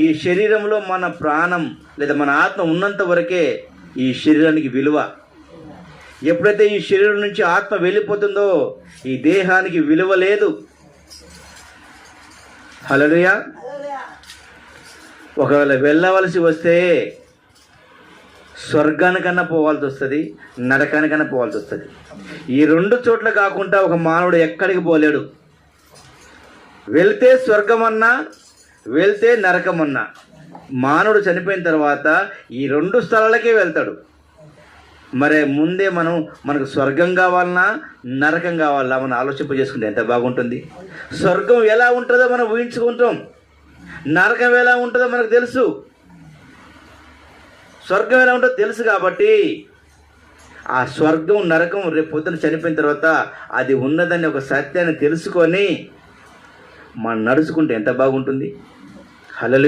ఈ శరీరంలో మన ప్రాణం లేదా మన ఆత్మ ఉన్నంత వరకే ఈ శరీరానికి విలువ. ఎప్పుడైతే ఈ శరీరం నుంచి ఆత్మ వెళ్ళిపోతుందో ఈ దేహానికి విలువ లేదు. హల్లెలూయా. ఒకవేళ వెళ్ళవలసి వస్తే స్వర్గానికన్నా పోవాల్సి వస్తుంది, నరకానికన్నా పోవాల్సి వస్తుంది. ఈ రెండు చోట్ల కాకుండా ఒక మానవుడు ఎక్కడికి పోలేడు. వెళ్తే స్వర్గమన్నా, వెళ్తే నరకమన్నా. మానవుడు చనిపోయిన తర్వాత ఈ రెండు స్థలాలకే వెళ్తాడు. మరి ముందే మనకు స్వర్గం కావాలన్నా నరకం కావాలన్నా మనం ఆలోచింప చేసుకుంటే ఎంత బాగుంటుంది. స్వర్గం ఎలా ఉంటుందో మనం ఊహించుకుంటాం, నరకం ఎలా ఉంటుందో మనకు తెలుసు. స్వర్గం ఎలా ఉంటుందో తెలుసు కాబట్టి ఆ స్వర్గం నరకం రేపు పొద్దున చనిపోయిన తర్వాత అది ఉన్నదని ఒక సత్యాన్ని తెలుసుకొని మనం నడుచుకుంటే ఎంత బాగుంటుంది. హల్లెలూయా.